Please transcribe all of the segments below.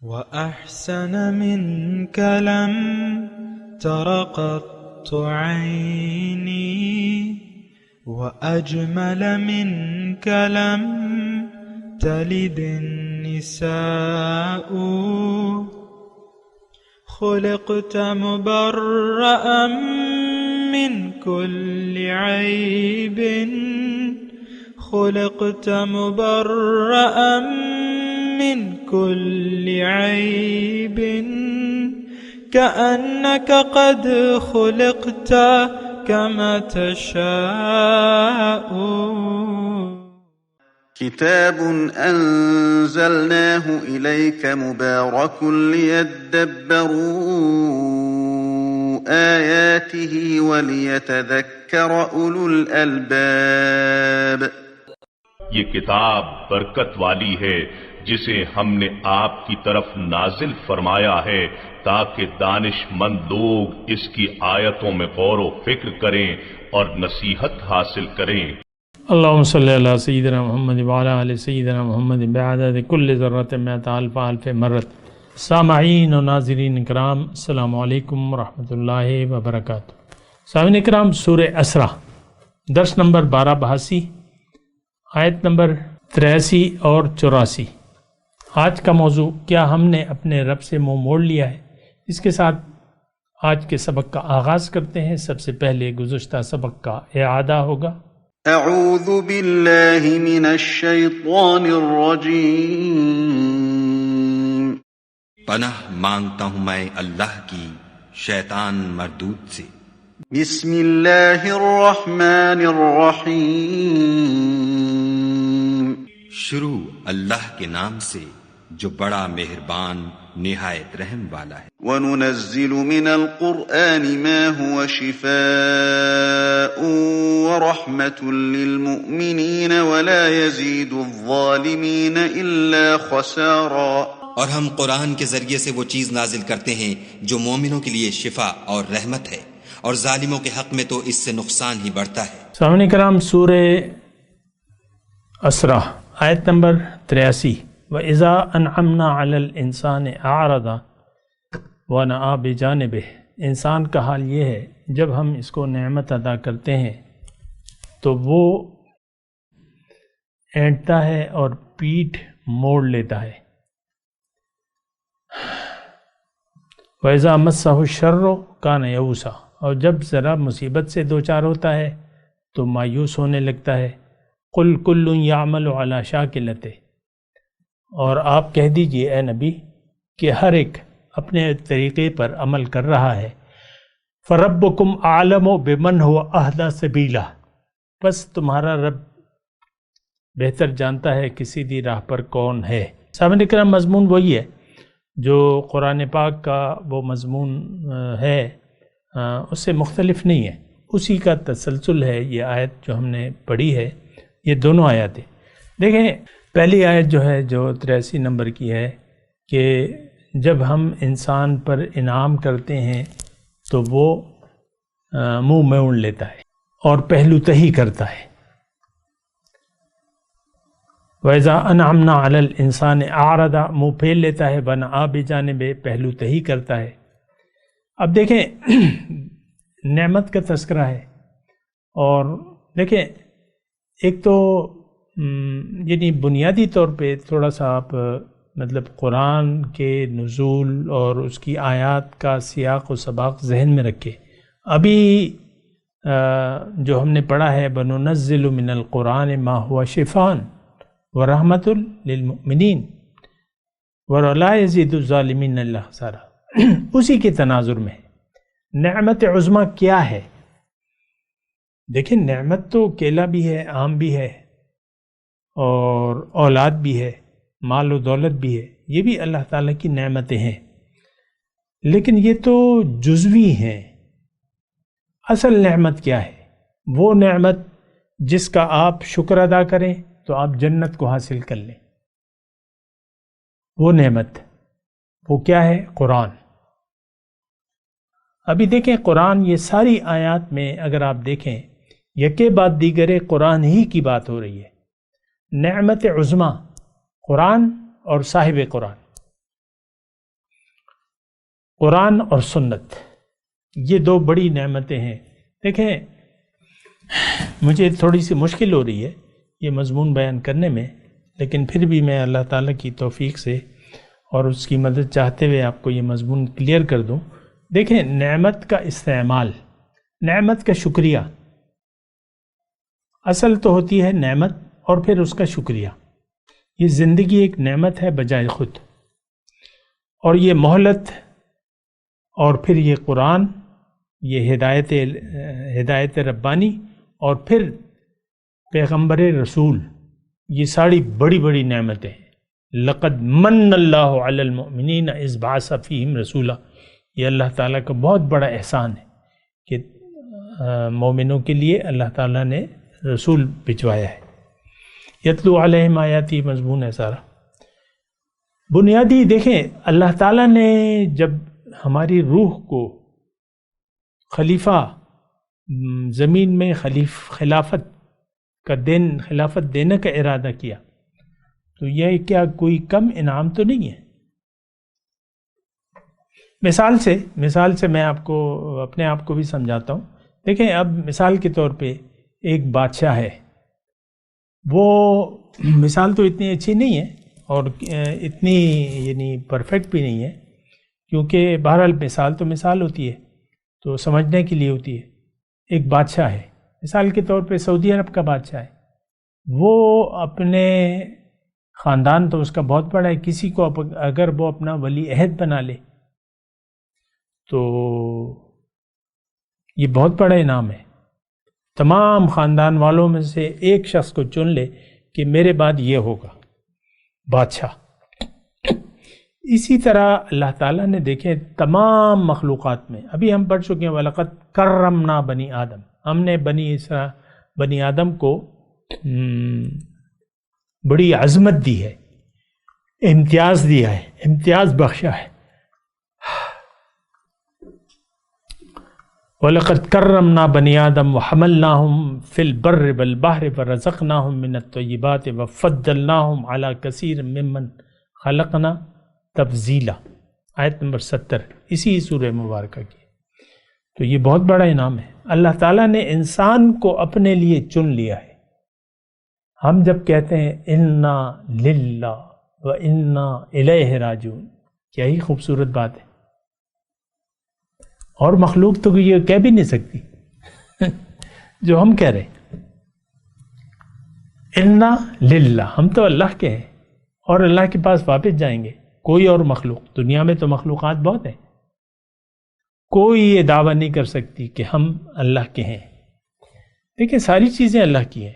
وأحسن منك لم تر قط عيني وأجمل منك لم تلد النساء خلقت مبرأ من كل عيب خلقت مبرأ من كل عيب كأنك قد خلقت كما تشاء. كتاب أنزلناه إليك مبارك ليدبروا آياته وليتذكر أولو الألباب. یہ کتاب برکت والی ہے جسے ہم نے آپ کی طرف نازل فرمایا ہے تاکہ دانش مند لوگ اس کی آیتوں میں غور و فکر کریں اور نصیحت حاصل کریں. اللہم صلی علی سیدنا محمد وعلی آل سیدنا محمد بعدد کل ذرۃ مئۃ الف الف مرت. سامعین و ناظرین اکرام، السلام علیکم ورحمۃ اللہ وبرکاتہ. سامعین اکرام، سورہ اسرا درس نمبر 1282 آیت نمبر 83 اور 84. آج کا موضوع، کیا ہم نے اپنے رب سے منہ موڑ لیا ہے؟ اس کے ساتھ آج کے سبق کا آغاز کرتے ہیں. سب سے پہلے گزشتہ سبق کا اعادہ ہوگا. اعوذ باللہ من الشیطان الرجیم. پناہ مانگتا ہوں میں اللہ کی شیطان مردود سے. بسم اللہ الرحمن الرحیم. شروع اللہ کے نام سے جو بڑا مہربان نہایت رحم والا ہے. وَنُنَزِّلُ مِنَ الْقُرْآنِ مَا هُوَ شِفَاءٌ وَرَحْمَةٌ لِّلْمُؤْمِنِينَ وَلَا يَزِيدُ الظَّالِمِينَ إِلَّا خَسَارًا. اور ہم قرآن کے ذریعے سے وہ چیز نازل کرتے ہیں جو مومنوں کے لیے شفا اور رحمت ہے، اور ظالموں کے حق میں تو اس سے نقصان ہی بڑھتا ہے. سامعین کرام، سورہ اسرا آیت نمبر 83. وَإِذَا أَنْعَمْنَا عَلَى الْإِنسَانِ أَعْرَضَ وَنَأَىٰ بِجَانِبِهِ. انسان کا حال یہ ہے جب ہم اس کو نعمت عطا کرتے ہیں تو وہ اینٹتا ہے اور پیٹھ موڑ لیتا ہے. وَإِذَا مَسَّهُ الشَّرُّ كَانَ يَئُوسًا. اور جب ذرا مصیبت سے دوچار ہوتا ہے تو مایوس ہونے لگتا ہے. قُلْ كُلٌّ يَعْمَلُ عَلَى شَاكِلَتِهِ. اور آپ کہہ دیجئے اے نبی کہ ہر ایک اپنے طریقے پر عمل کر رہا ہے. فَرَبُّكُمْ أَعْلَمُ بِمَنْ هُوَ أَهْدَىٰ سَبِيلًا. بس تمہارا رب بہتر جانتا ہے کہ سیدھی راہ پر کون ہے. سامعین کرام، مضمون وہی ہے جو قرآن پاک کا وہ مضمون ہے، اس سے مختلف نہیں ہے، اسی کا تسلسل ہے. یہ آیت جو ہم نے پڑھی ہے، یہ دونوں آیاتیں دیکھیں. پہلی آیت جو ہے جو 83 نمبر کی ہے کہ جب ہم انسان پر انعام کرتے ہیں تو وہ منہ موڑ لیتا ہے اور پہلو تہی کرتا ہے. وَإِذَا أَنْعَمْنَا عَلَى الْإِنسَانِ أَعْرَضَ، منہ پھیر لیتا ہے. وَنَأَىٰ بِجَانِبِهِ، پہلو تہی کرتا ہے. اب دیکھیں نعمت کا تذکرہ ہے، اور دیکھیں ایک تو یعنی بنیادی طور پہ تھوڑا سا آپ مطلب قرآن کے نزول اور اس کی آیات کا سیاق و سباق ذہن میں رکھے. ابھی جو ہم نے پڑھا ہے وَنُنَزِّلُ مِنَ الْقُرْآنِ مَا هُوَ شِفَاءٌ وَرَحْمَةٌ لِّلْمُؤْمِنِينَ وَلَا يَزِيدُ الظَّالِمِينَ إِلَّا خَسَارًا. اسی کے تناظر میں نعمت عظمیٰ کیا ہے؟ دیکھیں نعمت تو کیلا بھی ہے، آم بھی ہے، اور اولاد بھی ہے، مال و دولت بھی ہے، یہ بھی اللہ تعالیٰ کی نعمتیں ہیں. لیکن یہ تو جزوی ہیں. اصل نعمت کیا ہے؟ وہ نعمت جس کا آپ شکر ادا کریں تو آپ جنت کو حاصل کر لیں. وہ نعمت وہ کیا ہے؟ قرآن. ابھی دیکھیں قرآن، یہ ساری آیات میں اگر آپ دیکھیں یکے بعد دیگرے قرآن ہی کی بات ہو رہی ہے. نعمت عظمیٰ قرآن اور صاحب قرآن. قرآن اور سنت، یہ دو بڑی نعمتیں ہیں۔ دیکھیں مجھے تھوڑی سی مشکل ہو رہی ہے یہ مضمون بیان کرنے میں، لیکن پھر بھی میں اللہ تعالیٰ کی توفیق سے اور اس کی مدد چاہتے ہوئے آپ کو یہ مضمون کلیئر کر دوں۔ دیکھیں نعمت کا استعمال، نعمت کا شکریہ، اصل تو ہوتی ہے نعمت اور پھر اس کا شکریہ۔ یہ زندگی ایک نعمت ہے بجائے خود، اور یہ مہلت اور پھر یہ قرآن، یہ ہدایت ربانی اور پھر پیغمبر رسول، یہ ساری بڑی بڑی نعمتیں ہیں۔ لقد من اللہ علی المؤمنین اذ بعث فیہم رسولا، یہ اللہ تعالیٰ کا بہت بڑا احسان ہے کہ مومنوں کے لیے اللہ تعالیٰ نے رسول بھجوایا ہے۔ یتلو علیہم آیاتی مضمون ہے سارا۔ بنیادی دیکھیں اللہ تعالیٰ نے جب ہماری روح کو خلیفہ زمین میں خلافت دینے کا ارادہ کیا، تو یہ کیا کوئی کم انعام تو نہیں ہے؟ مثال سے میں آپ کو اپنے آپ کو بھی سمجھاتا ہوں۔ دیکھیں اب مثال کے طور پہ ایک بادشاہ ہے، وہ مثال تو اتنی اچھی نہیں ہے اور اتنی یعنی پرفیکٹ بھی نہیں ہے، کیونکہ بہرحال مثال تو مثال ہوتی ہے تو سمجھنے کے لیے ہوتی ہے۔ ایک بادشاہ ہے، مثال کے طور پہ سعودی عرب کا بادشاہ ہے، وہ اپنے خاندان تو اس کا بہت بڑا ہے، کسی کو اگر وہ اپنا ولی عہد بنا لے تو یہ بہت بڑا انعام ہے۔ تمام خاندان والوں میں سے ایک شخص کو چن لے کہ میرے بعد یہ ہوگا بادشاہ۔ اسی طرح اللہ تعالیٰ نے دیکھیں تمام مخلوقات میں، ابھی ہم پڑھ چکے ہیں وَلَقَدْ كَرَّمْنَا بَنِي آدم، ہم نے بنی آدم کو بڑی عظمت دی ہے، امتیاز دیا ہے، امتیاز بخشا ہے۔ وَلَقَدْ كَرَّمْنَا بَنِي آدم وَحَمَلْنَاهُمْ فِي الْبَرِّ وَالْبَحْرِ وَرَزَقْنَاهُمْ مِنَ الطَّيِّبَاتِ وَفَضَّلْنَاهُمْ عَلَى كَثِيرٍ مِّمَّنْ خَلَقْنَا تفضیلا، آیت نمبر 70 اسی سورہ مبارکہ کی۔ تو یہ بہت بڑا انعام ہے، اللہ تعالیٰ نے انسان کو اپنے لیے چن لیا ہے۔ ہم جب کہتے ہیں انا للہ و انا الیہ راجعون، کیا ہی خوبصورت بات ہے، اور مخلوق تو یہ کہہ بھی نہیں سکتی جو ہم کہہ رہے ہیں۔ انا للہ، ہم تو اللہ کے ہیں اور اللہ کے پاس واپس جائیں گے۔ کوئی اور مخلوق، دنیا میں تو مخلوقات بہت ہیں، کوئی یہ دعویٰ نہیں کر سکتی کہ ہم اللہ کے ہیں۔ دیکھیں ساری چیزیں اللہ کی ہیں،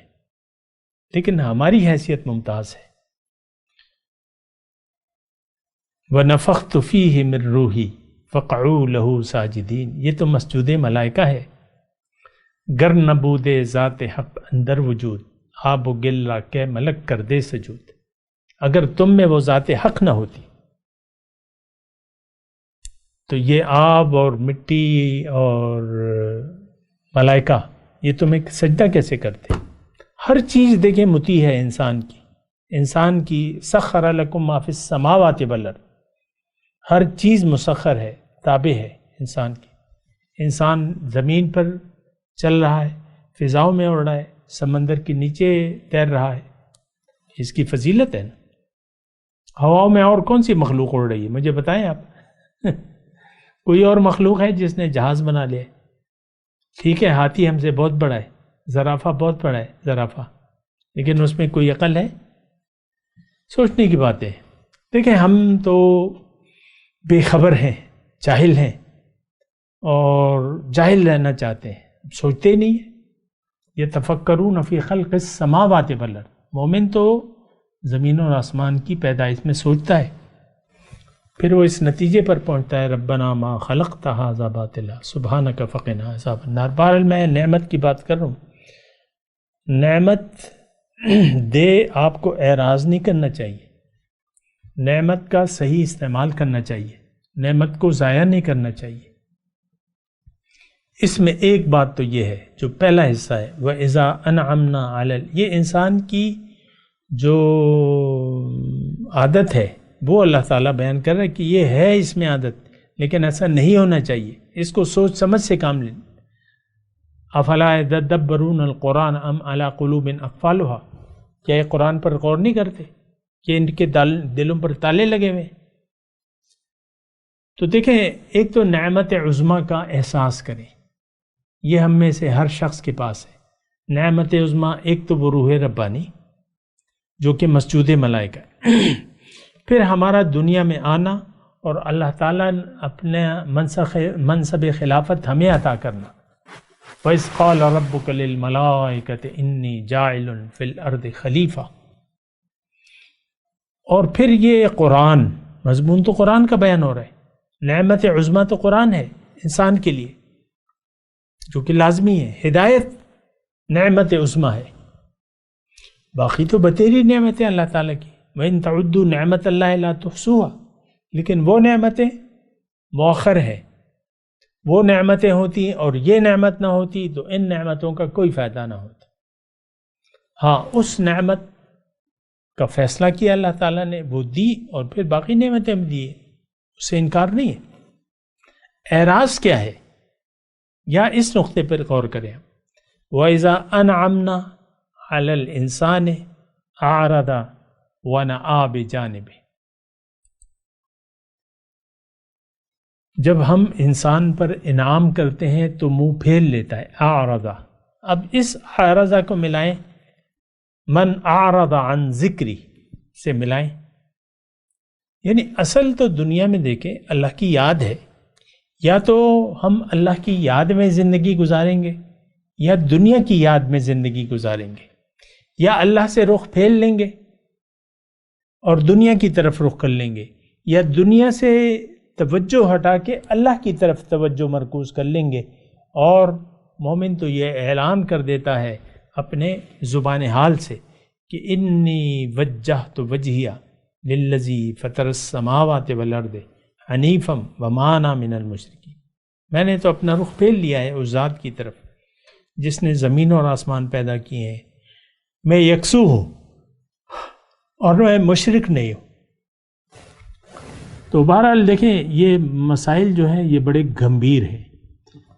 لیکن ہماری حیثیت ممتاز ہے۔ وَنَفَخْتُ فِيهِ مِن رُوحِي فَقَعُوا لَهُ سَاجِدِينَ، یہ تو مسجود ملائکہ ہے۔ گر نبود ذات حق اندر وجود، آب و گل را کہ ملک کر دے سجود۔ اگر تم میں وہ ذات حق نہ ہوتی تو یہ آب اور مٹی اور ملائکہ یہ تمہیں سجدہ کیسے کرتے؟ ہر چیز دیکھیں مطیع ہے انسان کی سخر لکم ما فی السماوات والارض، ہر چیز مسخر ہے، تابع ہے انسان کی۔ انسان زمین پر چل رہا ہے، فضاؤں میں اڑ رہا ہے، سمندر کے نیچے تیر رہا ہے، اس کی فضیلت ہے نا۔ ہواؤں میں اور کون سی مخلوق اڑ رہی ہے مجھے بتائیں آپ؟ کوئی اور مخلوق ہے جس نے جہاز بنا لیا؟ ٹھیک ہے ہاتھی ہم سے بہت بڑا ہے، زرافہ بہت بڑا ہے زرافہ، لیکن اس میں کوئی عقل ہے؟ سوچنے کی بات ہے۔ دیکھیں ہم تو بے خبر ہیں، جاہل ہیں، اور جاہل رہنا چاہتے ہیں، سوچتے ہی نہیں ہیں۔ یتفکرون فی خلق السماوات والارض، مومن تو زمین اور آسمان کی پیدائش میں سوچتا ہے، پھر وہ اس نتیجے پر پہنچتا ہے ربنا ما خلقت ھذا باطلا سبحانک فقنا عذاب النار۔ بہرحال میں نعمت کی بات کر رہا ہوں، نعمت دے آپ کو اعراض نہیں کرنا چاہیے، نعمت کا صحیح استعمال کرنا چاہیے، نعمت کو ضائع نہیں کرنا چاہیے۔ اس میں ایک بات تو یہ ہے جو پہلا حصہ ہے وَإِذَا أَنْعَمْنَا عَلَى، یہ انسان کی جو عادت ہے وہ اللہ تعالیٰ بیان کر رہا ہے کہ یہ ہے اس میں عادت، لیکن ایسا نہیں ہونا چاہیے، اس کو سوچ سمجھ سے کام لیں۔ افلا یتدبرون القرآن ام علی قلوب اقفالها، کیا یہ قرآن پر غور نہیں کرتے کہ ان کے دلوں پر تالے لگے ہوئے؟ تو دیکھیں، ایک تو نعمت عظمیٰ کا احساس کریں، یہ ہم میں سے ہر شخص کے پاس ہے۔ نعمت عظمیٰ ایک تو وہ روح ربانی جو کہ مسجود ملائکہ ہے، پھر ہمارا دنیا میں آنا اور اللہ تعالیٰ اپنے منصب خلافت ہمیں عطا کرنا۔ وَإِذْ قَالَ رَبُّكَ لِلْمَلَائِكَةِ إِنِّي جَاعِلٌ فِي الْأَرْضِ خلیفہ۔ اور پھر یہ قرآن، مضمون تو قرآن کا بیان ہو رہا ہے، نعمت عظمیٰ تو قرآن ہے انسان کے لیے جو کہ لازمی ہے، ہدایت نعمت عظمیٰ ہے، باقی تو بتیری نعمتیں اللہ تعالیٰ کی، وَإِن تَعُدُّوا نِعْمَتَ اللَّهِ لَا تُحْصُوهَا، لیکن وہ نعمتیں مؤخر ہیں، وہ نعمتیں ہوتی اور یہ نعمت نہ ہوتی تو ان نعمتوں کا کوئی فائدہ نہ ہوتا۔ ہاں، اس نعمت کا فیصلہ کیا اللہ تعالیٰ نے، وہ دی، اور پھر باقی نعمتیں بھی دی، اس سے انکار نہیں ہے۔ اعراض کیا ہے؟ یا اس نقطے پر غور کریں، وَإِذَا أَنْعَمْنَا عَلَى الْإِنسَانِ أَعْرَضَ وَنَأَىٰ بِجَانِبِهِ، جب ہم انسان پر انعام کرتے ہیں تو منہ پھیر لیتا ہے، اعرض۔ اب اس اعرض کو ملائیں من اعرض عن ذکری سے ملائیں، یعنی اصل تو دنیا میں دیکھیں اللہ کی یاد ہے، یا تو ہم اللہ کی یاد میں زندگی گزاریں گے یا دنیا کی یاد میں زندگی گزاریں گے، یا اللہ سے رخ پھیر لیں گے اور دنیا کی طرف رخ کر لیں گے، یا دنیا سے توجہ ہٹا کے اللہ کی طرف توجہ مرکوز کر لیں گے۔ اور مومن تو یہ اعلان کر دیتا ہے اپنے زبان حال سے کہ انی وجہت وجہیہ للذی فطر السماوات والارض حنیفا وما انا من المشرکین، میں نے تو اپنا رخ پھیر لیا ہے اس ذات کی طرف جس نے زمین اور آسمان پیدا کیے ہیں، میں یکسو ہوں اور میں مشرک نہیں ہوں۔ تو بہرحال دیکھیں، یہ مسائل جو ہیں یہ بڑے گمبھیر ہیں۔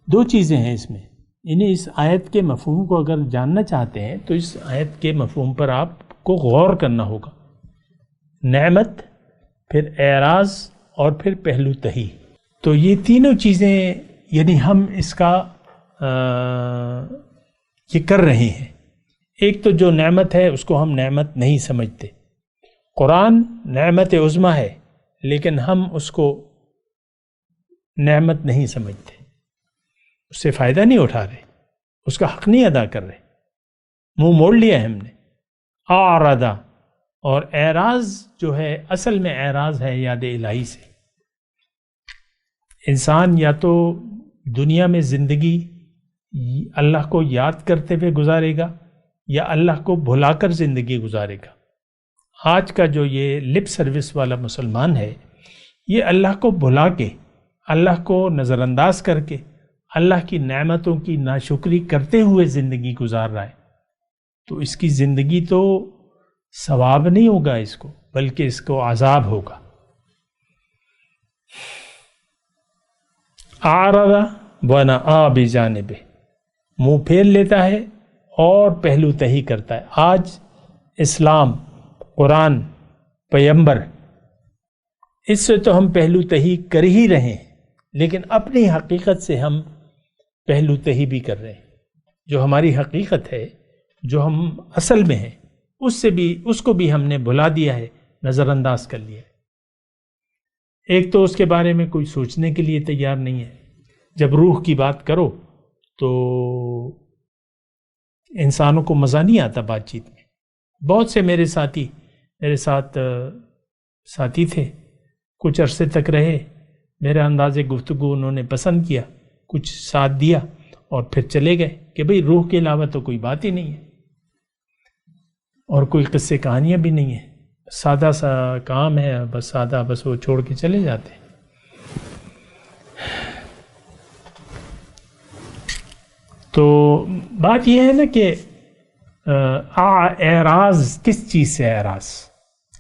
دو چیزیں ہیں اس میں، یعنی اس آیت کے مفہوم کو اگر جاننا چاہتے ہیں تو اس آیت کے مفہوم پر آپ کو غور کرنا ہوگا، نعمت، پھر اعراض اور پھر پہلو تہی۔ تو یہ تینوں چیزیں یعنی ہم اس کا یہ کر رہے ہیں۔ ایک تو جو نعمت ہے اس کو ہم نعمت نہیں سمجھتے، قرآن نعمت عظمیٰ ہے لیکن ہم اس کو نعمت نہیں سمجھتے، اس سے فائدہ نہیں اٹھا رہے، اس کا حق نہیں ادا کر رہے، منہ موڑ لیا ہے ہم نے۔ اعرضا، اور اعراض جو ہے اصل میں اعراض ہے یاد الہی سے۔ انسان یا تو دنیا میں زندگی اللہ کو یاد کرتے ہوئے گزارے گا یا اللہ کو بھلا کر زندگی گزارے گا۔ آج کا جو یہ لپ سروس والا مسلمان ہے، یہ اللہ کو بھلا کے، اللہ کو نظر انداز کر کے، اللہ کی نعمتوں کی ناشکری کرتے ہوئے زندگی گزار رہا ہے، تو اس کی زندگی تو ثواب نہیں ہوگا اس کو، بلکہ اس کو عذاب ہوگا۔ اعرض ونأى بجانبہ، منہ پھیر لیتا ہے اور پہلو تہی کرتا ہے۔ آج اسلام، قرآن، پیغمبر، اس سے تو ہم پہلو تہی کر ہی رہے ہیں، لیکن اپنی حقیقت سے ہم پہلو تہی بھی کر رہے ہیں۔ جو ہماری حقیقت ہے، جو ہم اصل میں ہیں، اس کو بھی ہم نے بھلا دیا ہے، نظر انداز کر لیا ہے۔ ایک تو اس کے بارے میں کوئی سوچنے کے لیے تیار نہیں ہے۔ جب روح کی بات کرو تو انسانوں کو مزہ نہیں آتا بات چیت میں۔ بہت سے میرے ساتھ ساتھی تھے، کچھ عرصے تک رہے، میرا انداز گفتگو انہوں نے پسند کیا، کچھ ساتھ دیا اور پھر چلے گئے کہ بھئی روح کے علاوہ تو کوئی بات ہی نہیں ہے اور کوئی قصے کہانیاں بھی نہیں ہیں، سادہ سا کام ہے، بس وہ چھوڑ کے چلے جاتے ہیں۔ تو بات یہ ہے نا کہ اعراض کس چیز سے اعراض؟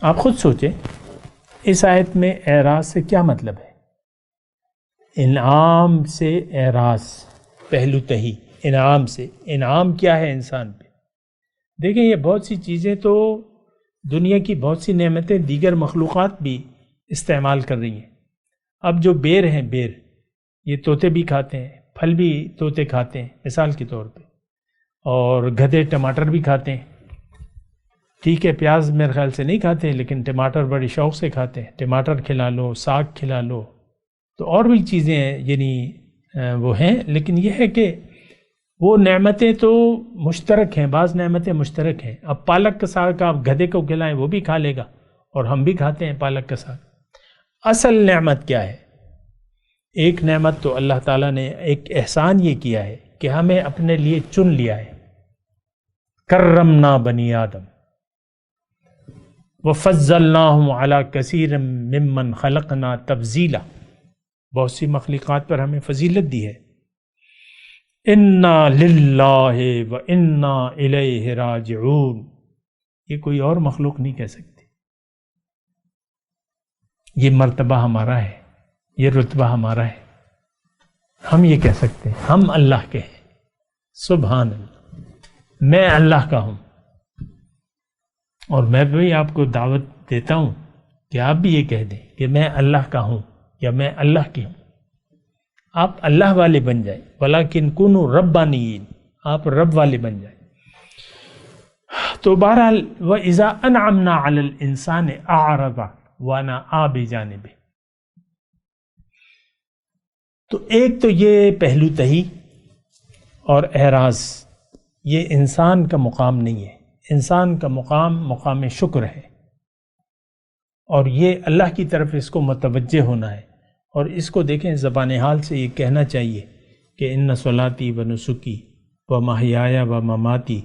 آپ خود سوچیں اس آیت میں اعراض سے کیا مطلب ہے؟ انعام سے اعراض، پہلو تہی انعام سے۔ انعام کیا ہے انسان پہ؟ دیکھیں یہ بہت سی چیزیں تو دنیا کی بہت سی نعمتیں دیگر مخلوقات بھی استعمال کر رہی ہیں۔ اب جو بیر ہیں، بیر یہ طوطے بھی کھاتے ہیں، پھل بھی طوطے کھاتے ہیں مثال کے طور پہ، اور گدھے ٹماٹر بھی کھاتے ہیں۔ ٹھیک ہے، پیاز میرے خیال سے نہیں کھاتے لیکن ٹماٹر بڑی شوق سے کھاتے ہیں۔ ٹماٹر کھلا لو، ساگ کھلا لو، تو اور بھی چیزیں ہیں یعنی وہ ہیں، لیکن یہ ہے کہ وہ نعمتیں تو مشترک ہیں، بعض نعمتیں مشترک ہیں۔ اب پالک کا ساگ آپ گدھے کو کھلائیں وہ بھی کھا لے گا، اور ہم بھی کھاتے ہیں پالک کا ساگ۔ اصل نعمت کیا ہے؟ ایک نعمت تو اللہ تعالیٰ نے ایک احسان یہ کیا ہے کہ ہمیں اپنے لیے چن لیا ہے۔ کرمنا بنی آدم وفضلناہم علی کثیر ممن خلقنا تفضیلا، بہت سی مخلوقات پر ہمیں فضیلت دی ہے۔ انا للہ و انا الیہ راجعون، یہ کوئی اور مخلوق نہیں کہہ سکتی۔ یہ مرتبہ ہمارا ہے، یہ رتبہ ہمارا ہے، ہم یہ کہہ سکتے ہیں ہم اللہ کے ہیں۔ سبحان اللہ، میں اللہ کا ہوں، اور میں بھی آپ کو دعوت دیتا ہوں کہ آپ بھی یہ کہہ دیں کہ میں اللہ کا ہوں یا میں اللہ کی ہوں۔ آپ اللہ والے بن جائیں، ولیکن کونوا ربانیین، آپ رب والے بن جائیں۔ تو بہرحال وَإِذَا أَنْعَمْنَا عَلَى الْإِنسَانِ أَعْرَضَ وَنَأَىٰ بِجَانِبِهِ، تو ایک تو یہ پہلو تہی اور اعراض، یہ انسان کا مقام نہیں ہے۔ انسان کا مقام شکر ہے، اور یہ اللہ کی طرف اس کو متوجہ ہونا ہے۔ اور اس کو دیکھیں زبان حال سے یہ کہنا چاہیے کہ ان صلاتی و نسکی و محیایا و مماتی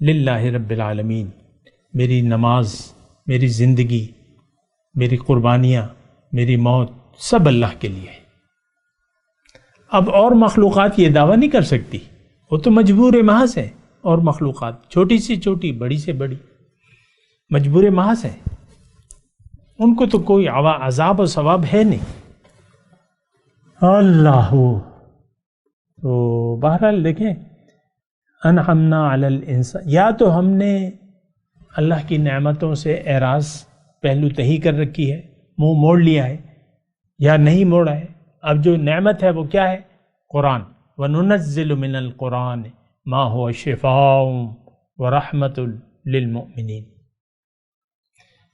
للہ رب العالمین، میری نماز، میری زندگی، میری قربانیاں، میری موت سب اللہ کے لیے ہے۔ اب اور مخلوقات یہ دعویٰ نہیں کر سکتی، وہ تو مجبور محض ہے، اور مخلوقات چھوٹی سے چھوٹی، بڑی سے بڑی مجبور محض ہے، ان کو تو کوئی عذاب و ثواب ہے نہیں۔ اللہ تو بہرحال دیکھیں انعمنا علی الانسان، یا تو ہم نے اللہ کی نعمتوں سے اعراض پہلو تہی کر رکھی ہے، منہ موڑ لیا ہے، یا نہیں موڑا ہے۔ اب جو نعمت ہے وہ کیا ہے؟ قرآن، وَنُنَزِّلُ مِنَ الْقُرْآنِ مَا هُوَ شِفَاءٌ وَرَحْمَةٌ لِّلْمُؤْمِنِينَ۔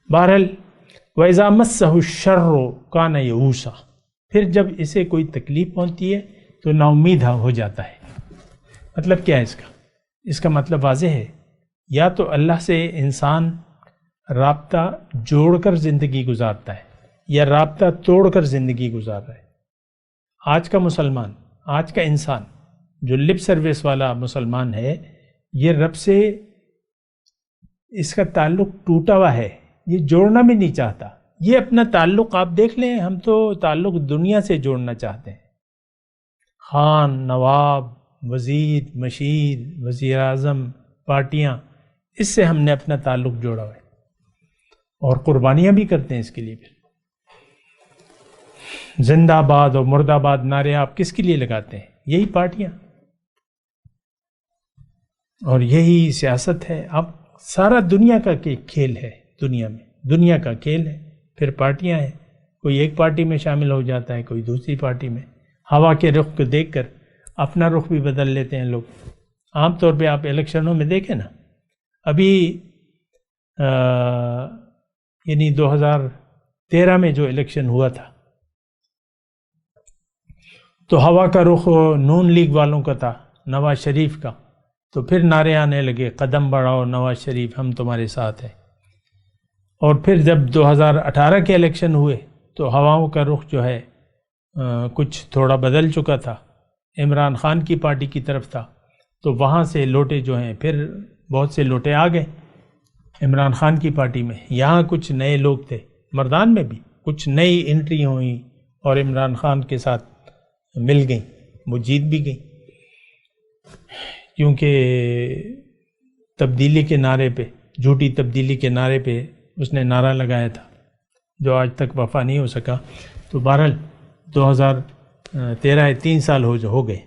بہرحال وَإِذَا مَسَّهُ الشَّرُّ كَانَ يَئُوسًا، پھر جب اسے کوئی تکلیف پہنچتی ہے تو نا امید ہو جاتا ہے۔ مطلب کیا ہے اس کا؟ اس کا مطلب واضح ہے، یا تو اللہ سے انسان رابطہ جوڑ کر زندگی گزارتا ہے، یا رابطہ توڑ کر زندگی گزار رہا ہے۔ آج کا مسلمان، آج کا انسان جو لپ سروس والا مسلمان ہے، یہ رب سے اس کا تعلق ٹوٹا ہوا ہے، یہ جوڑنا بھی نہیں چاہتا۔ یہ اپنا تعلق آپ دیکھ لیں، ہم تو تعلق دنیا سے جوڑنا چاہتے ہیں، خان، نواب، وزیر، مشیر، وزیر اعظم، پارٹیاں، اس سے ہم نے اپنا تعلق جوڑا ہوا ہے، اور قربانیاں بھی کرتے ہیں اس کے لیے۔ پھر زندہ باد اور مردہ باد نعرے آپ کس کے لیے لگاتے ہیں؟ یہی پارٹیاں، اور یہی سیاست ہے۔ اب سارا دنیا کا کھیل ہے، دنیا میں دنیا کا کھیل ہے، پھر پارٹیاں ہیں، کوئی ایک پارٹی میں شامل ہو جاتا ہے، کوئی دوسری پارٹی میں۔ ہوا کے رخ کو دیکھ کر اپنا رخ بھی بدل لیتے ہیں لوگ۔ عام طور پہ آپ الیکشنوں میں دیکھیں نا، ابھی یعنی 2013 میں جو الیکشن ہوا تھا تو ہوا کا رخ نون لیگ والوں کا تھا، نواز شریف کا، تو پھر نعرے آنے لگے، قدم بڑھاؤ نواز شریف، ہم تمہارے ساتھ ہیں۔ اور پھر جب 2018 کے الیکشن ہوئے تو ہواؤں کا رخ جو ہے کچھ تھوڑا بدل چکا تھا، عمران خان کی پارٹی کی طرف تھا، تو وہاں سے لوٹے جو ہیں، پھر بہت سے لوٹے آ گئے عمران خان کی پارٹی میں۔ یہاں کچھ نئے لوگ تھے، مردان میں بھی کچھ نئی انٹری ہوئیں اور عمران خان کے ساتھ مل گئیں، وہ جیت بھی گئیں، کیونکہ تبدیلی کے نعرے پہ، جھوٹی تبدیلی کے نعرے پہ اس نے نعرہ لگایا تھا جو آج تک وفا نہیں ہو سکا۔ تو بہرحال 3 سال ہو گئے.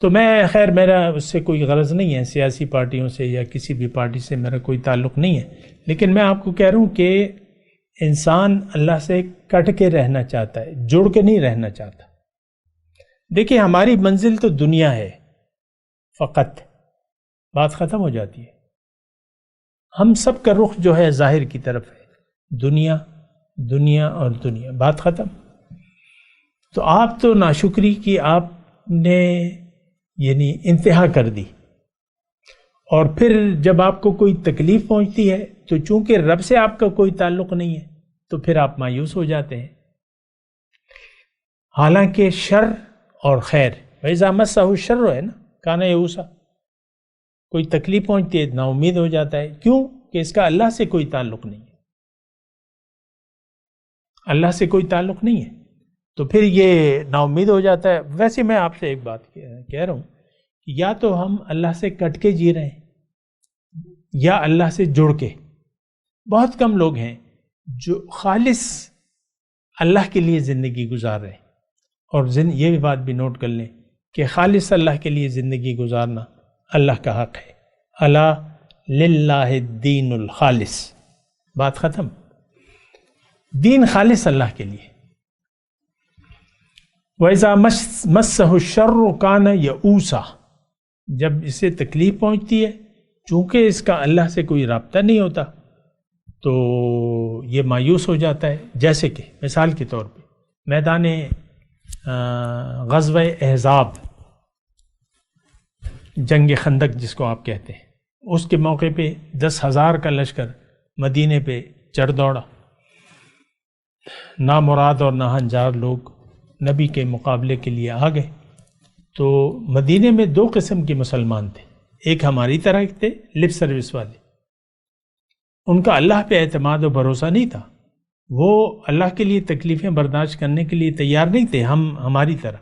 تو میں خیر میرا اس سے کوئی غرض نہیں ہے، سیاسی پارٹیوں سے یا کسی بھی پارٹی سے میرا کوئی تعلق نہیں ہے، لیکن میں آپ کو کہہ رہا ہوں کہ انسان اللہ سے کٹ کے رہنا چاہتا ہے، جڑ کے نہیں رہنا چاہتا. دیکھیں ہماری منزل تو دنیا ہے فقط، بات ختم ہو جاتی ہے. ہم سب کا رخ جو ہے ظاہر کی طرف ہے، دنیا دنیا اور دنیا، بات ختم. تو آپ تو ناشکری کی آپ نے یعنی انتہا کر دی، اور پھر جب آپ کو کوئی تکلیف پہنچتی ہے تو چونکہ رب سے آپ کا کوئی تعلق نہیں ہے تو پھر آپ مایوس ہو جاتے ہیں. حالانکہ شر اور خیر وَإِذَا مَسَّهُ الشَّرُّ ہے نا کَانَ یئوسا، کوئی تکلیف پہنچتی ہے نا امید ہو جاتا ہے. کیوں؟ کہ اس کا اللہ سے کوئی تعلق نہیں ہے، اللہ سے کوئی تعلق نہیں ہے تو پھر یہ نا امید ہو جاتا ہے. ویسے میں آپ سے ایک بات کہہ رہا ہوں کہ یا تو ہم اللہ سے کٹ کے جی رہے ہیں یا اللہ سے جڑ کے. بہت کم لوگ ہیں جو خالص اللہ کے لیے زندگی گزار رہے ہیں. اور یہ بھی بات بھی نوٹ کر لیں کہ خالص اللہ کے لیے زندگی گزارنا اللہ کا حق ہے. الا للہ الدین الخالص، بات ختم. دین خالص اللہ کے لیے. وَإِذَا مَسَّهُ الشَّرُّ كَانَ يَئُوسًا، جب اسے تکلیف پہنچتی ہے چونکہ اس کا اللہ سے کوئی رابطہ نہیں ہوتا تو یہ مایوس ہو جاتا ہے. جیسے کہ مثال کے طور پہ میدان غزوہ احزاب، جنگ خندق جس کو آپ کہتے ہیں، اس کے موقع پہ 10,000 کا لشکر مدینے پہ چڑھ دوڑا. نامراد اور ناہنجار لوگ نبی کے مقابلے کے لیے آ گئے. تو مدینے میں 2 قسم کے مسلمان تھے. ایک ہماری طرح تھے لپ سروس والے، ان کا اللہ پہ اعتماد و بھروسہ نہیں تھا، وہ اللہ کے لیے تکلیفیں برداشت کرنے کے لیے تیار نہیں تھے ہماری طرح.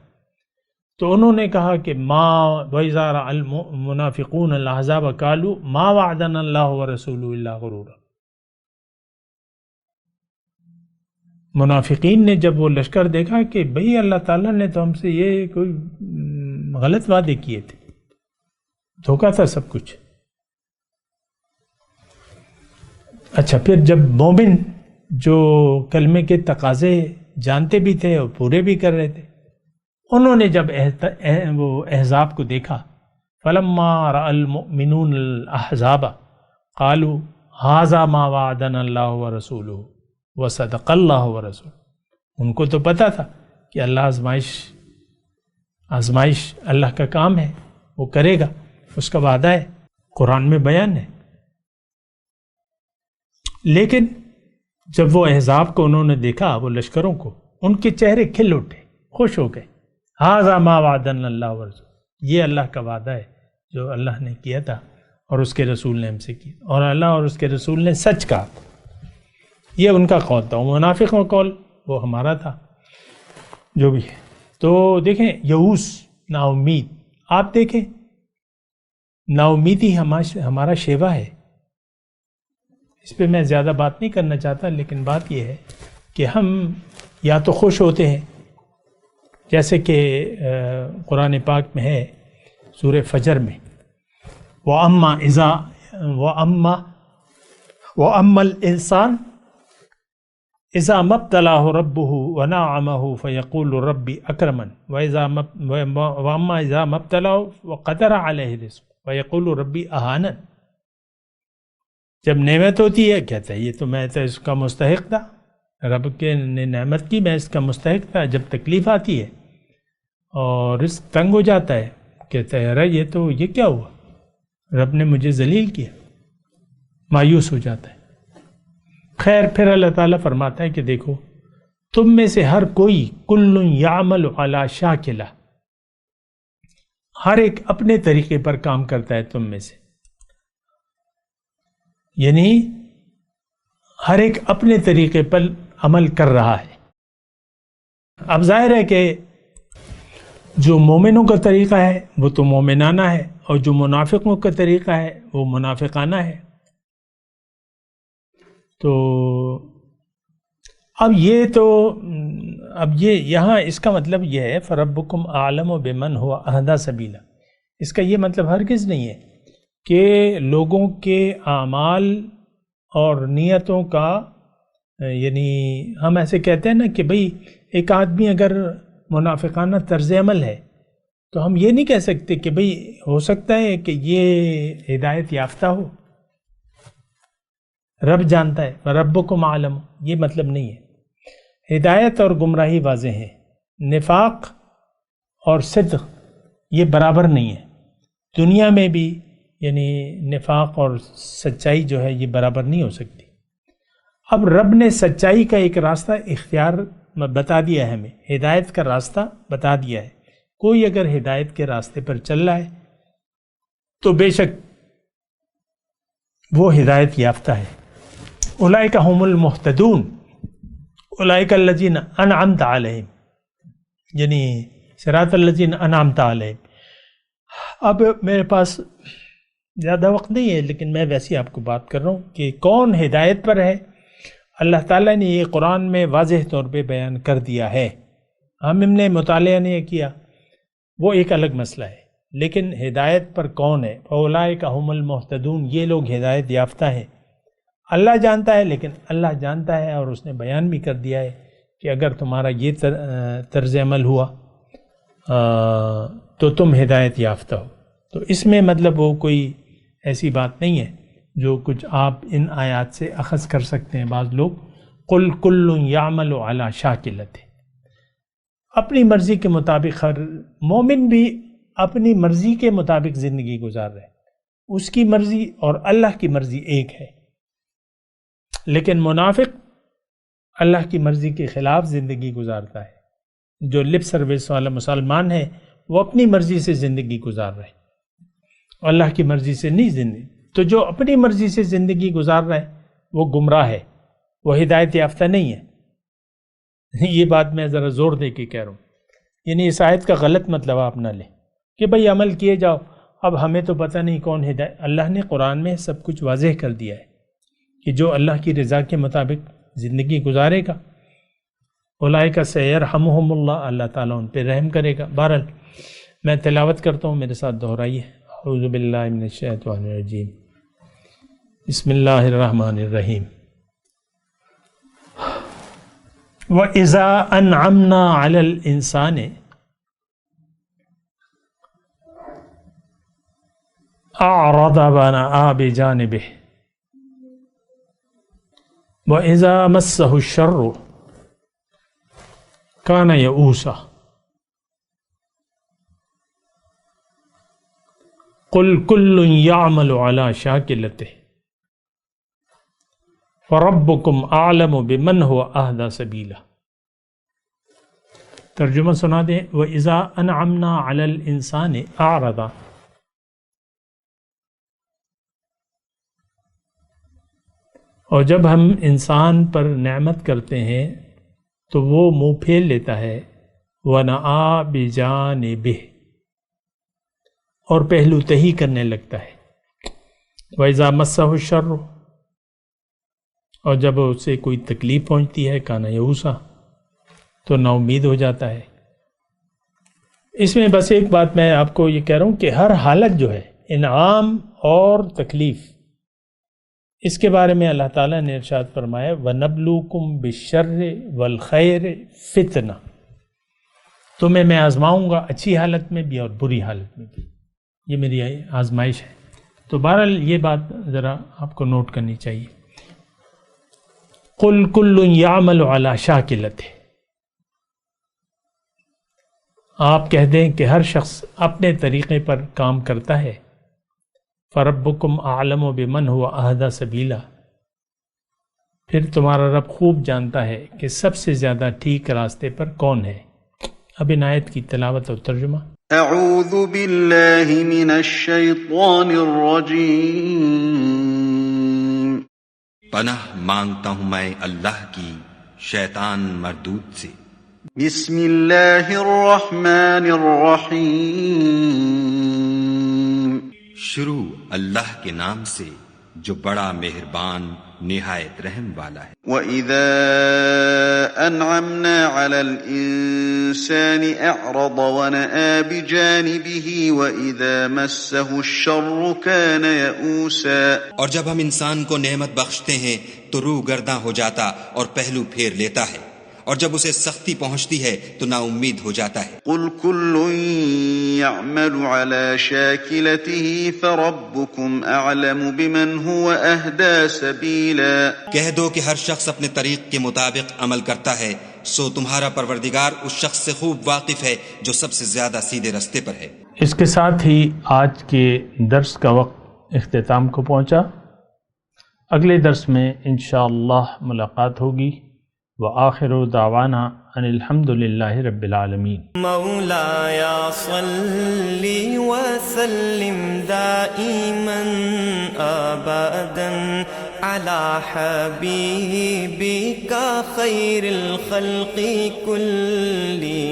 تو انہوں نے کہا کہ وَإِذَا رَأَى الْمُنَافِقُونَ الْأَحْزَابَ قَالُوا مَا وَعَدَنَا اللَّهُ وَرَسُولُهُ إِلَّا غُرُورًا. منافقین نے جب وہ لشکر دیکھا کہ بھئی اللہ تعالیٰ نے تو ہم سے یہ کوئی غلط وعدے کیے تھے، دھوکہ تھا سب کچھ. اچھا پھر جب مومن جو کلمے کے تقاضے جانتے بھی تھے اور پورے بھی کر رہے تھے، انہوں نے جب وہ احزاب کو دیکھا، فَلَمَّا رَأَى الْمُؤْمِنُونَ الْأَحْزَابَ قَالُوا هَذَا مَا وَعَدَنَا اللَّهُ وَرَسُولُهُ وَصَدَقَ اللَّهُ وَرَسُولُهُ. ان کو تو پتا تھا کہ اللہ آزمائش اللہ کا کام ہے، وہ کرے گا، اس کا وعدہ ہے، قرآن میں بیان ہے. لیکن جب وہ احزاب کو انہوں نے دیکھا، وہ لشکروں کو، ان کے چہرے کھل اٹھے، خوش ہو گئے. هَذَا مَا وَعَدَنَا اللَّهُ وَرَسُولُهُ، یہ اللہ کا وعدہ ہے جو اللہ نے کیا تھا اور اس کے رسول نے ہم سے کیا، اور اللہ اور اس کے رسول نے سچ کہا. یہ ان کا قول تھا. منافقوں کا قول وہ ہمارا تھا، جو بھی ہے. تو دیکھیں یئوس، نا امید، آپ دیکھیں نا امیدی ہمارا شیوا ہے. اس پہ میں زیادہ بات نہیں کرنا چاہتا، لیکن بات یہ ہے کہ ہم یا تو خوش ہوتے ہیں، جیسے کہ قرآن پاک میں ہے سورہ فجر میں، وَأَمَّا الْإِنسَانُ إِذَا مَا ابْتَلَاهُ رَبُّهُ وَنَعَمَهُ فَيَقُولُ رَبِّي أَكْرَمَنِ وَأَمَّا إِذَا مَا ابْتَلَاهُ وَقَدَرَ عَلَيْهِ رِزْقُهُ فَيَقُولُ رَبِّي أَهَانَنِ. جب نعمت ہوتی ہے کہتا ہے یہ تو میں تو اس کا مستحق تھا، رب کے نے نعمت کی، میں اس کا مستحق تھا. جب تکلیف آتی ہے اور رزق تنگ ہو جاتا ہے کہتا ہے ارے یہ کیا ہوا، رب نے مجھے ذلیل کیا، مایوس ہو جاتا ہے. خیر پھر اللہ تعالیٰ فرماتا ہے کہ دیکھو تم میں سے ہر کوئی کل یعمل علی شاکلہ، ہر ایک اپنے طریقے پر کام کرتا ہے تم میں سے، یعنی ہر ایک اپنے طریقے پر عمل کر رہا ہے. اب ظاہر ہے کہ جو مومنوں کا طریقہ ہے وہ تو مومنانہ ہے، اور جو منافقوں کا طریقہ ہے وہ منافقانہ ہے. تو اب یہ یہاں اس کا مطلب یہ ہے فربکم اعلم بمن هو اهدی سبیلا، اس کا یہ مطلب ہرگز نہیں ہے کہ لوگوں کے اعمال اور نیتوں کا، یعنی ہم ایسے کہتے ہیں نا کہ بھئی ایک آدمی اگر منافقانہ طرز عمل ہے تو ہم یہ نہیں کہہ سکتے کہ بھئی ہو سکتا ہے کہ یہ ہدایت یافتہ ہو، رب جانتا ہے، ربکم عالم، یہ مطلب نہیں ہے۔ ہدایت اور گمراہی واضح ہے، نفاق اور صدق یہ برابر نہیں ہے، دنیا میں بھی یعنی نفاق اور سچائی جو ہے یہ برابر نہیں ہو سکتی۔ اب رب نے سچائی کا ایک راستہ اختیار بتا دیا ہے، ہمیں ہدایت کا راستہ بتا دیا ہے۔ کوئی اگر ہدایت کے راستے پر چل رہا ہے تو بے شک وہ ہدایت یافتہ ہے۔ اولئک هم المہتدون اولئک الذین انعمت علیہم، یعنی صراط الذین انعمت علیہم۔ اب میرے پاس زیادہ وقت نہیں ہے لیکن میں ویسے آپ کو بات کر رہا ہوں کہ کون ہدایت پر ہے۔ اللہ تعالیٰ نے یہ قرآن میں واضح طور پہ بیان کر دیا ہے، ہم نے مطالعہ نہیں کیا وہ ایک الگ مسئلہ ہے، لیکن ہدایت پر کون ہے؟ اولئک هم المہتدون، یہ لوگ ہدایت یافتہ ہیں۔ اللہ جانتا ہے، لیکن اللہ جانتا ہے اور اس نے بیان بھی کر دیا ہے کہ اگر تمہارا یہ طرز عمل ہوا تو تم ہدایت یافتہ ہو۔ تو اس میں مطلب وہ کوئی ایسی بات نہیں ہے جو کچھ آپ ان آیات سے اخذ کر سکتے ہیں۔ بعض لوگ قل کل یعمل علی شاکلتہ، اپنی مرضی کے مطابق، ہر مومن بھی اپنی مرضی کے مطابق زندگی گزار رہے، اس کی مرضی اور اللہ کی مرضی ایک ہے، لیکن منافق اللہ کی مرضی کے خلاف زندگی گزارتا ہے۔ جو لپ سروس والا مسلمان ہے وہ اپنی مرضی سے زندگی گزار رہے، اللہ کی مرضی سے نہیں زندگی۔ تو جو اپنی مرضی سے زندگی گزار رہا ہے وہ گمراہ ہے، وہ ہدایت یافتہ نہیں ہے۔ یہ بات میں ذرا زور دے کے کہہ رہا ہوں، یعنی اس آیت کا غلط مطلب آپ نہ لیں کہ بھئی عمل کیے جاؤ، اب ہمیں تو پتہ نہیں کون ہدایت۔ اللہ نے قرآن میں سب کچھ واضح کر دیا ہے کہ جو اللہ کی رضا کے مطابق زندگی گزارے گا اولئک سیرحمہم اللہ، اللہ تعالیٰ ان پہ رحم کرے گا۔ بہرحال میں تلاوت کرتا ہوں، میرے ساتھ دہرائیے۔ اعوذ باللہ من الشیطان الرجیم، بسم اللہ الرحمن الرحیم۔ وَإِذَا أَنْعَمْنَا عَلَى الْإِنسَانِ أَعْرَضَ وَنَأَىٰ بِجَانِبِهِ وَإِذَا مَسَّهُ الشَّرُّ كَانَ يَئُوسًا قُلْ كُلٌّ يَعْمَلُ عَلَى شَاكِلَتِهِ فَرَبُّكُمْ أَعْلَمُ بِمَنْ هُوَ أَهْدَىٰ سَبِيلًا۔ ترجمہ سنا دیں، وَإِذَا أَنْعَمْنَا عَلَى الْإِنسَانِ أَعْرَضَ، اور جب ہم انسان پر نعمت کرتے ہیں تو وہ منہ پھیر لیتا ہے، وَنَأَىٰ بِجَانِبِهِ، اور پہلو تہی کرنے لگتا ہے، وَإِذَا مَسَّهُ الشَّرُّ، اور جب اسے کوئی تکلیف پہنچتی ہے، کان یئوسا، تو نا امید ہو جاتا ہے۔ اس میں بس ایک بات میں آپ کو یہ کہہ رہا ہوں کہ ہر حالت جو ہے، انعام اور تکلیف، اس کے بارے میں اللہ تعالیٰ نے ارشاد فرمایا وَنَبْلُوكُمْ بِالشَّرِّ وَالْخَيْرِ فِتْنَةً، تمہیں میں آزماؤں گا اچھی حالت میں بھی اور بری حالت میں بھی، یہ میری آزمائش ہے۔ تو بہرحال یہ بات ذرا آپ کو نوٹ کرنی چاہیے۔ قُلْ كُلٌّ يَعْمَلُ عَلَى شَاكِلَتِهِ، آپ کہہ دیں کہ ہر شخص اپنے طریقے پر کام کرتا ہے۔ فَرَبُّكُمْ أَعْلَمُ بِمَنْ هُوَ أَهْدَىٰ سَبِيلًا، پھر تمہارا رب خوب جانتا ہے کہ سب سے زیادہ ٹھیک راستے پر کون ہے۔ اب ان آیت کی تلاوت اور ترجمہ۔ اعوذ باللہ من الشیطان الرجیم، پناہ مانگتا ہوں میں اللہ کی شیطان مردود سے۔ بسم اللہ الرحمن الرحیم، شروع اللہ کے نام سے جو بڑا مہربان نہایت رحم والا ہے۔ وَإِذَا أَنْعَمْنَا عَلَى الْإِنسَانِ أَعْرَضَ وَنَأَىٰ بِجَانِبِهِ وَإِذَا مَسَّهُ الشَّرُّ كَانَ يَئُوسًا۔ اور جب ہم انسان کو نعمت بخشتے ہیں تو روح گرداں ہو جاتا اور پہلو پھیر لیتا ہے، اور جب اسے سختی پہنچتی ہے تو نا امید ہو جاتا ہے۔ قُلْ كُلٌّ يَعْمَلُ عَلَى شَاكِلَتِهِ فَرَبُّكُمْ أَعْلَمُ بِمَنْ هُوَ أَهْدَىٰ سَبِيلًا۔ کہہ دو کہ ہر شخص اپنے طریق کے مطابق عمل کرتا ہے، سو تمہارا پروردگار اس شخص سے خوب واقف ہے جو سب سے زیادہ سیدھے رستے پر ہے۔ اس کے ساتھ ہی آج کے درس کا وقت اختتام کو پہنچا۔ اگلے درس میں انشاءاللہ ملاقات ہوگی۔ وآخر دعوانا ان الحمد للہ رب العالمین۔ مولاي صل وسلم دائما ابدا على حبيبك خير الخلق كلهم